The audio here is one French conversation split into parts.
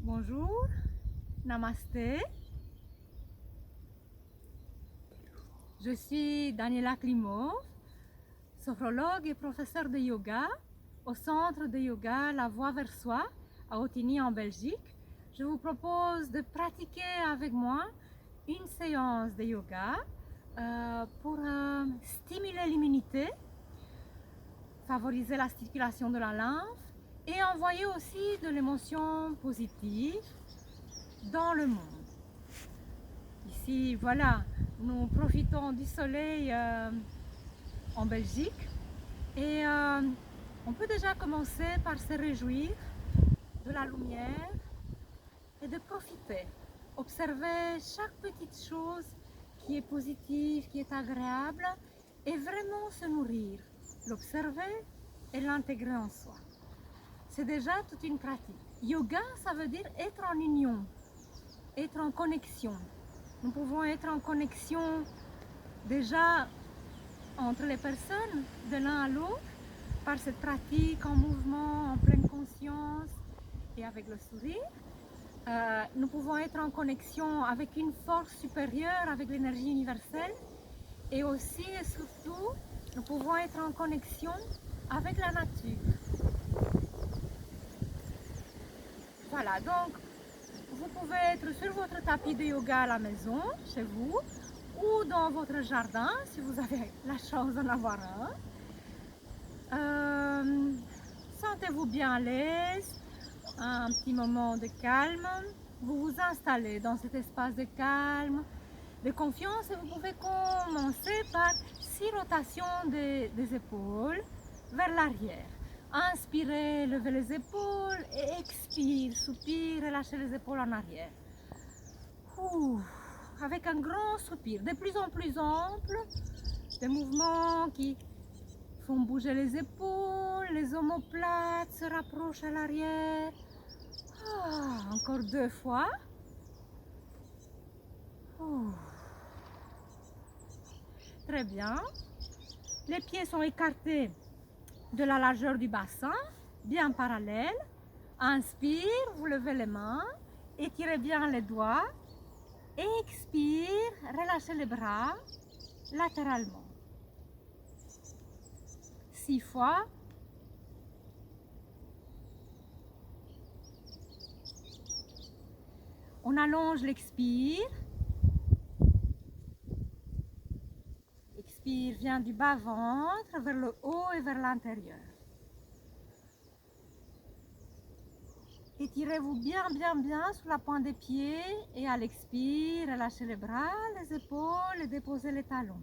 Bonjour, namasté. Je suis Daniela Klimov, sophrologue et professeure de yoga au centre de yoga La Voie vers Soi à Ottignies en Belgique. Je vous propose de pratiquer avec moi une séance de yoga pour stimuler l'immunité, favoriser la circulation de la lymphe et envoyer aussi de l'émotion positive dans le monde. Ici, voilà, nous profitons du soleil en Belgique et on peut déjà commencer par se réjouir de la lumière et de profiter, observer chaque petite chose qui est positive, qui est agréable et vraiment se nourrir, l'observer et l'intégrer en soi. C'est déjà toute une pratique. Yoga, ça veut dire être en union, être en connexion. Nous pouvons être en connexion déjà entre les personnes de l'un à l'autre par cette pratique en mouvement, en pleine conscience et avec le sourire. Nous pouvons être en connexion avec une force supérieure, avec l'énergie universelle et aussi et surtout, nous pouvons être en connexion avec la nature. Voilà, donc vous pouvez être sur votre tapis de yoga à la maison, chez vous, ou dans votre jardin, si vous avez la chance d'en avoir un. Sentez-vous bien à l'aise, un petit moment de calme. Vous vous installez dans cet espace de calme, de confiance, et vous pouvez commencer par 6 rotations des épaules vers l'arrière. Inspirez, levez les épaules et expire, soupire et lâchez les épaules en arrière. Avec un grand soupir, de plus en plus ample, des mouvements qui font bouger les épaules, les omoplates se rapprochent à l'arrière. Encore 2 fois. Très bien. Les pieds sont écartés de la largeur du bassin, bien parallèles. Inspire, vous levez les mains, étirez bien les doigts. Expire, relâchez les bras latéralement. 6 fois. On allonge l'expire. Expire vient du bas-ventre vers le haut et vers l'intérieur. Étirez-vous bien sur la pointe des pieds et à l'expire, relâchez les bras, les épaules et déposez les talons.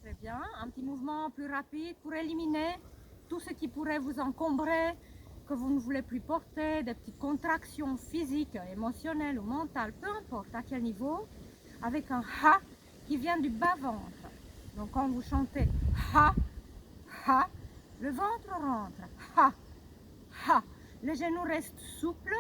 Très bien, un petit mouvement plus rapide pour éliminer tout ce qui pourrait vous encombrer, que vous ne voulez plus porter, des petites contractions physiques, émotionnelles ou mentales, peu importe à quel niveau, avec un ha qui vient du bas-ventre. Donc quand vous chantez ha, ha, le ventre rentre, ha, ha, les genoux restent souples,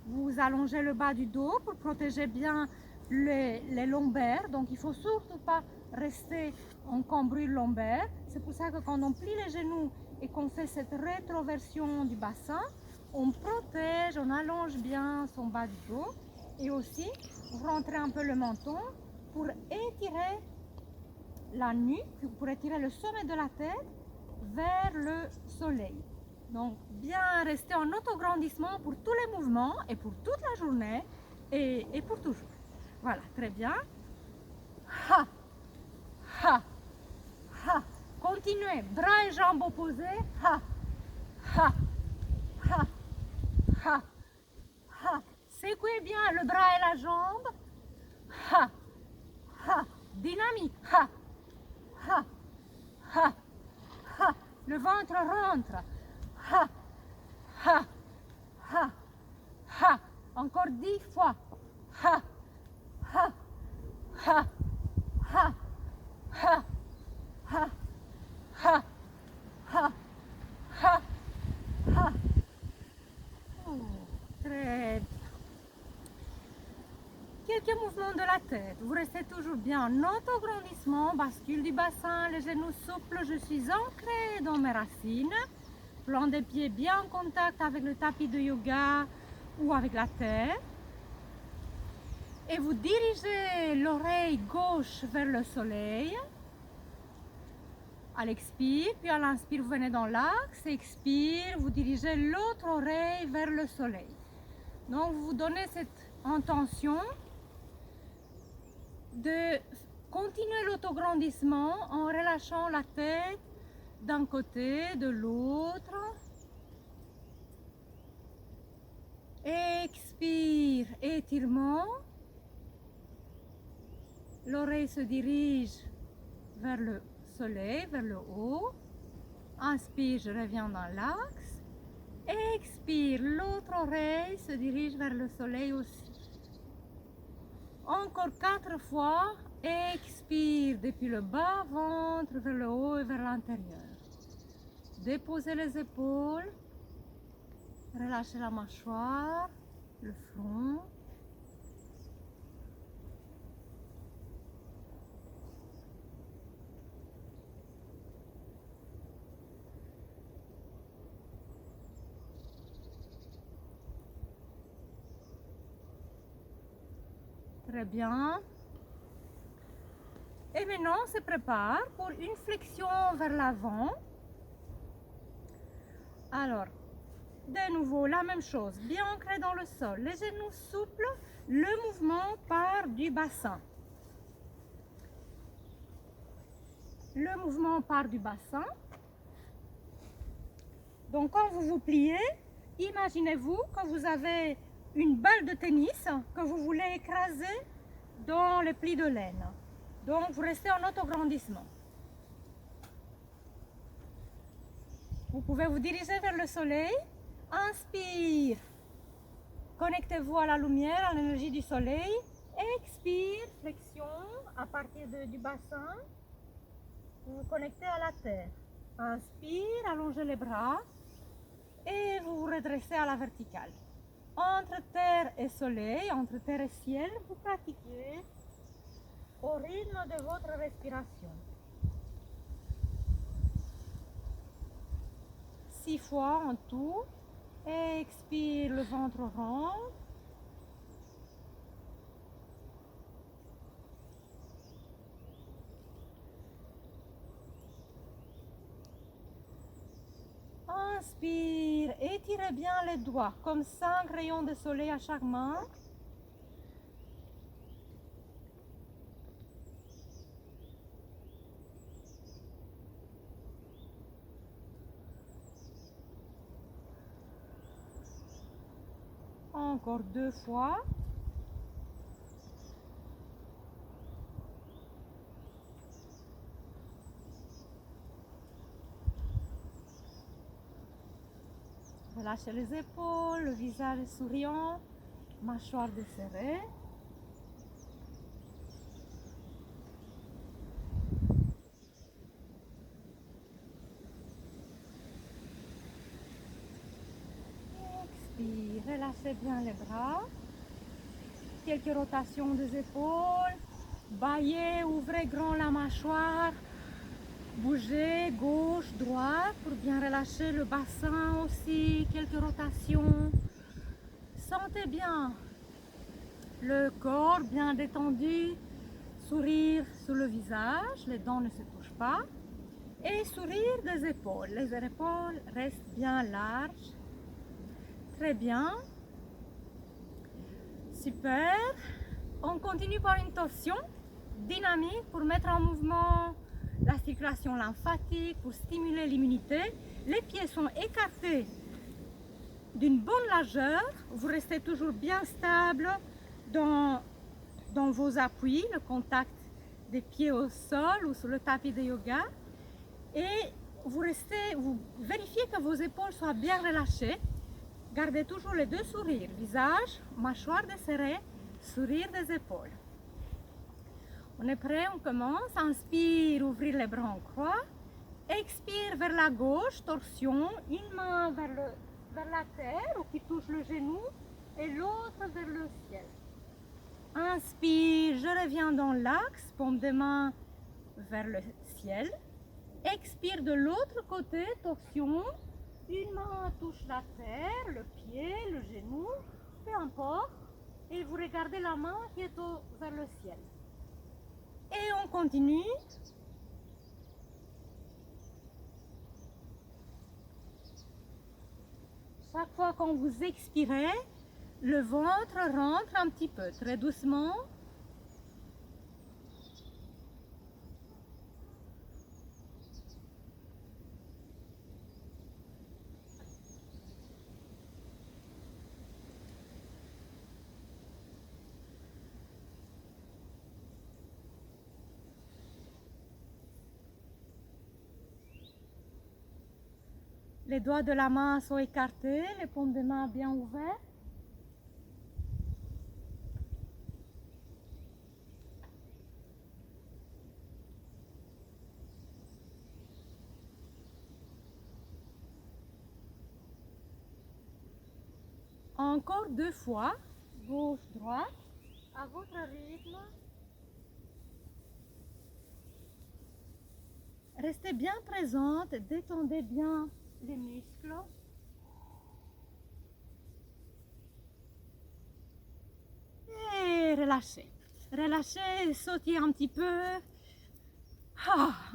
vous allongez le bas du dos pour protéger bien les lombaires, donc il ne faut surtout pas rester en cambrure lombaire. C'est pour ça que quand on plie les genoux et qu'on fait cette rétroversion du bassin, on protège, on allonge bien son bas du dos et aussi vous rentrez un peu le menton pour étirer la nuque, pour étirer le sommet de la tête vers le soleil. Donc bien rester en autograndissement pour tous les mouvements et pour toute la journée et pour toujours. Voilà, très bien. Ha, ha, ha. Continuez, bras et jambes opposés. Ha, ha, ha, ha, ha. Secouez bien le bras et la jambe. Ha, ha. Dynamique. Ha, ha, ha, ha. Le ventre rentre. Ha, ha, ha, ha. Encore 10 fois. Ha, ha, ha, ha, ha, ha, ha, ha, ha, ha, mouvement de la tête. Vous restez toujours bien en autograndissement, bascule du bassin, les genoux souples. Je suis ancrée dans mes racines. Plan des pieds bien en contact avec le tapis de yoga ou avec la terre. Et vous dirigez l'oreille gauche vers le soleil. À l'expire, puis à l'inspire, vous venez dans l'axe. Expire, vous dirigez l'autre oreille vers le soleil. Donc, vous donnez cette intention de continuer l'autograndissement en relâchant la tête d'un côté, de l'autre. Expire, étirement. L'oreille se dirige vers le soleil, vers le haut. Inspire, je reviens dans l'axe. Expire, l'autre oreille se dirige vers le soleil aussi. Encore 4 fois. Expire depuis le bas ventre vers le haut et vers l'intérieur. Déposez les épaules. Relâchez la mâchoire, le front. Très bien. Et maintenant, on se prépare pour une flexion vers l'avant. Alors, de nouveau, la même chose, bien ancré dans le sol, les genoux souples, le mouvement part du bassin. Le mouvement part du bassin. Donc, quand vous vous pliez, imaginez-vous que vous avez une balle de tennis que vous voulez écraser dans les plis de laine. Donc, vous restez en autograndissement. Vous pouvez vous diriger vers le soleil. Inspire. Connectez-vous à la lumière, à l'énergie du soleil. Expire, flexion à partir du bassin. Vous vous connectez à la terre. Inspire, allongez les bras. Et vous vous redressez à la verticale. Entre terre et soleil, entre terre et ciel, vous pratiquez au rythme de votre respiration. 6 fois en tout. Expire, le ventre rond. Inspire, étirez bien les doigts, comme 5 rayons de soleil à chaque main. Encore 2 fois. Relâchez les épaules, le visage souriant, mâchoire desserrée. Expire, relâchez bien les bras. Quelques rotations des épaules. Baillez, ouvrez grand la mâchoire. Bougez gauche, droite pour bien relâcher le bassin aussi. Quelques rotations. Sentez bien le corps bien détendu. Sourire sur le visage, les dents ne se touchent pas. Et sourire des épaules. Les épaules restent bien larges. Très bien. Super. On continue par une torsion dynamique pour mettre en mouvement la circulation lymphatique, pour stimuler l'immunité. Les pieds sont écartés d'une bonne largeur. Vous restez toujours bien stable dans vos appuis, le contact des pieds au sol ou sur le tapis de yoga. Et vous vérifiez que vos épaules soient bien relâchées. Gardez toujours les 2 sourires, visage, mâchoire desserrée, sourire des épaules. On est prêt, on commence. Inspire, ouvrir les bras en croix. Expire vers la gauche, torsion, une main vers la terre ou qui touche le genou et l'autre vers le ciel. Inspire, je reviens dans l'axe, paume de main vers le ciel. Expire de l'autre côté, torsion. Une main touche la terre, le pied, le genou, peu importe. Et vous regardez la main qui est vers le ciel. Et on continue. Chaque fois quand vous expirez, le ventre rentre un petit peu, très doucement. Les doigts de la main sont écartés, les paumes de main bien ouvertes. Encore 2 fois, gauche, droite, à votre rythme. Restez bien présente, détendez bien les muscles. Et relâchez. Relâchez, sautez un petit peu.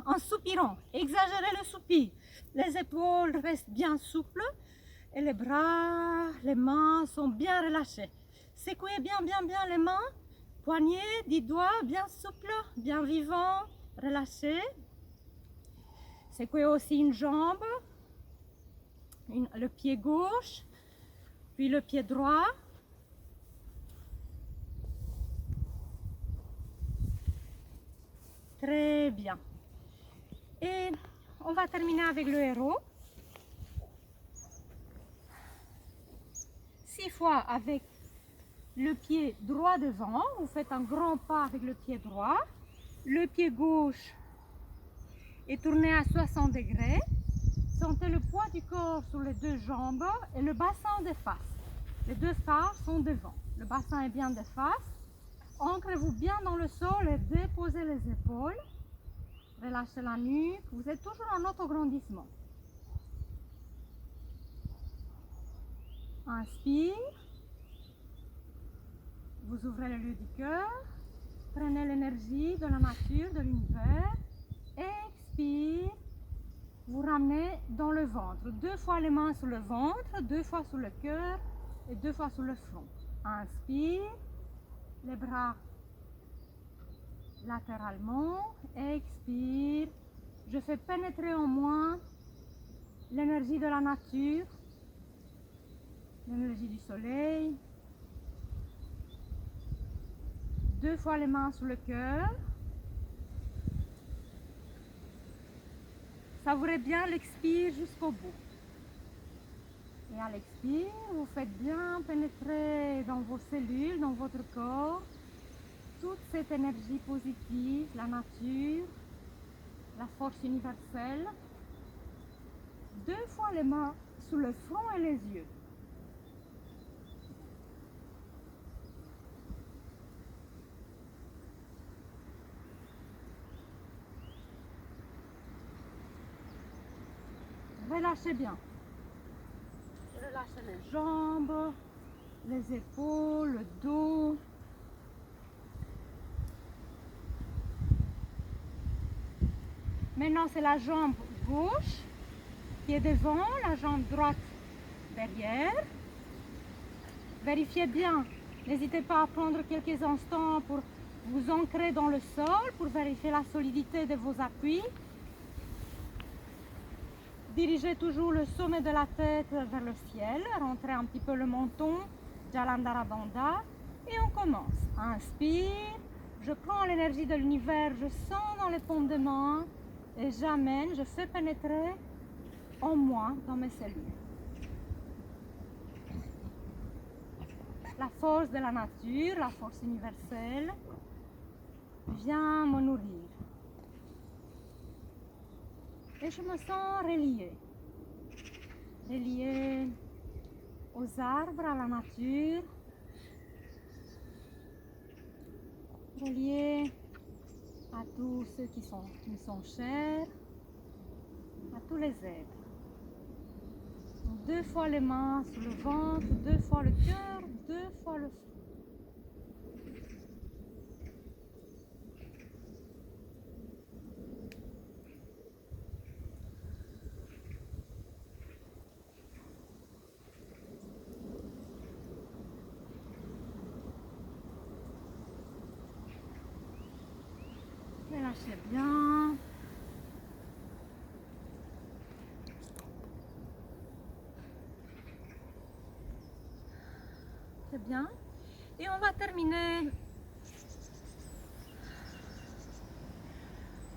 En soupirant, exagérez le soupir. Les épaules restent bien souples et les bras, les mains sont bien relâchées. Secouez bien les mains. Poignets, 10 doigts, bien souples, bien vivants, relâchés. Secouez aussi une jambe, le pied gauche, puis le pied droit. Très bien. Et on va terminer avec le héros. 6 fois avec le pied droit devant. Vous faites un grand pas avec le pied droit. Le pied gauche est tourné à 60 degrés. Sentez le poids du corps sur les 2 jambes et le bassin de face. Les 2 phares sont devant. Le bassin est bien de face. Ancrez-vous bien dans le sol et déposez les épaules. Relâchez la nuque. Vous êtes toujours en autograndissement. Inspire. Vous ouvrez le lieu du cœur. Prenez l'énergie de la nature, de l'univers. Expire. Vous ramenez dans le ventre. 2 fois les mains sur le ventre, 2 fois sur le cœur et 2 fois sur le front. Inspire. Les bras latéralement. Expire. Je fais pénétrer en moi l'énergie de la nature, l'énergie du soleil. 2 fois les mains sur le cœur. Savourez bien l'expire jusqu'au bout. Et à l'expire, vous faites bien pénétrer dans vos cellules, dans votre corps, toute cette énergie positive, la nature, la force universelle. 2 fois les mains sous le front et les yeux. Relâchez bien. Relâchez les jambes, les épaules, le dos. Maintenant, c'est la jambe gauche qui est devant, la jambe droite derrière. Vérifiez bien. N'hésitez pas à prendre quelques instants pour vous ancrer dans le sol, pour vérifier la solidité de vos appuis. Dirigez toujours le sommet de la tête vers le ciel. Rentrez un petit peu le menton, Jalandhara Bandha. Et on commence. Inspire. Je prends l'énergie de l'univers, je sens dans les paumes de main et j'amène, je fais pénétrer en moi, dans mes cellules. La force de la nature, la force universelle vient me nourrir. Et je me sens reliée. Reliée aux arbres, à la nature. relié à tous ceux qui me sont chers, à tous les êtres. Donc, 2 fois les mains sur le ventre, 2 fois le cœur, 2 fois le front. Relâchez bien. C'est bien. Et on va terminer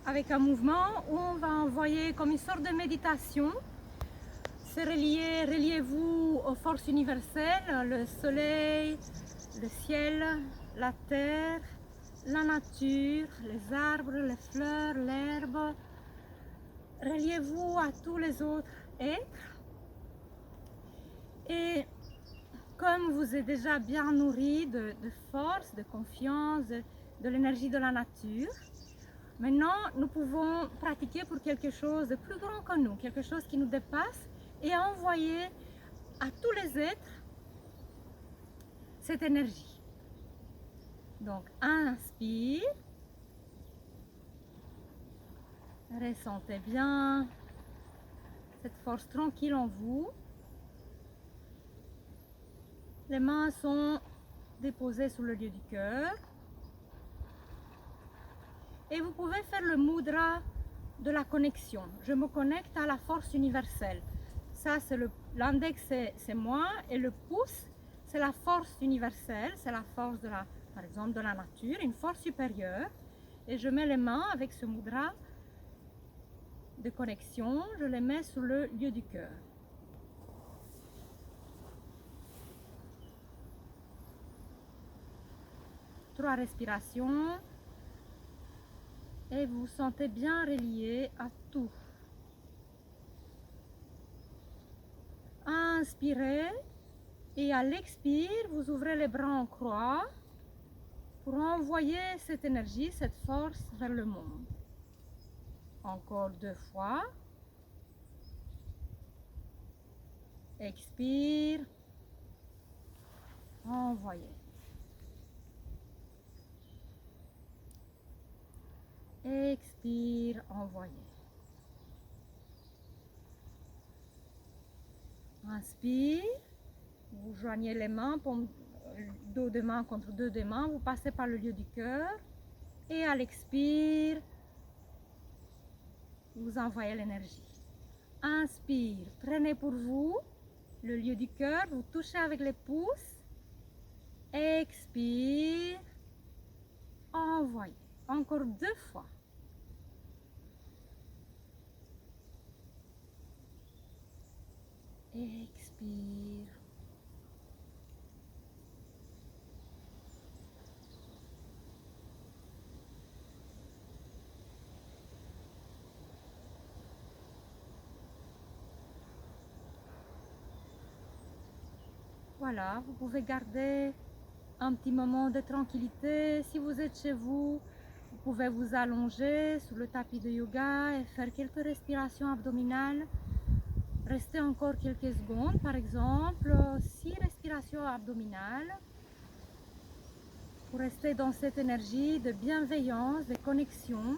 avec un mouvement où on va envoyer comme une sorte de méditation. C'est reliez-vous aux forces universelles, le soleil, le ciel, la terre, la nature, les arbres, les fleurs, l'herbe. Reliez-vous à tous les autres êtres. Et comme vous êtes déjà bien nourri de force, de confiance, de l'énergie de la nature, maintenant nous pouvons pratiquer pour quelque chose de plus grand que nous, quelque chose qui nous dépasse, et envoyer à tous les êtres cette énergie. Donc inspire, ressentez bien cette force tranquille en vous. Les mains sont déposées sur le lieu du cœur. Et vous pouvez faire le mudra de la connexion. Je me connecte à la force universelle. Ça, c'est l'index, c'est moi, et le pouce, c'est la force universelle, c'est la force par exemple, de la nature, une force supérieure. Et je mets les mains avec ce mudra de connexion, je les mets sur le lieu du cœur. Trois respirations. Et vous vous sentez bien relié à tout. Inspirez et à l'expire, vous ouvrez les bras en croix pour envoyer cette énergie, cette force vers le monde. Encore 2 fois. Expire. Envoyez. Expire, envoyez. Inspire. Vous joignez les mains, dos de main contre dos de main. Vous passez par le lieu du cœur. Et à l'expire, vous envoyez l'énergie. Inspire, prenez pour vous le lieu du cœur. Vous touchez avec les pouces. Expire. Envoyez. Encore 2 fois. Expire. Voilà, vous pouvez garder un petit moment de tranquillité. Si vous êtes chez vous, vous pouvez vous allonger sur le tapis de yoga et faire quelques respirations abdominales. Restez encore quelques secondes, par exemple 6 respirations abdominales pour rester dans cette énergie de bienveillance, de connexion.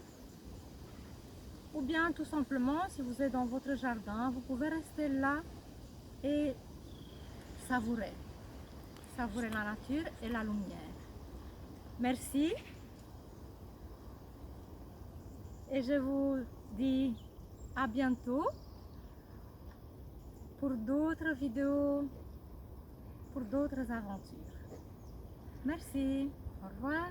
Ou bien tout simplement, si vous êtes dans votre jardin, vous pouvez rester là et savourer la nature et la lumière. Merci et je vous dis à bientôt pour d'autres vidéos, pour d'autres aventures. Merci, au revoir.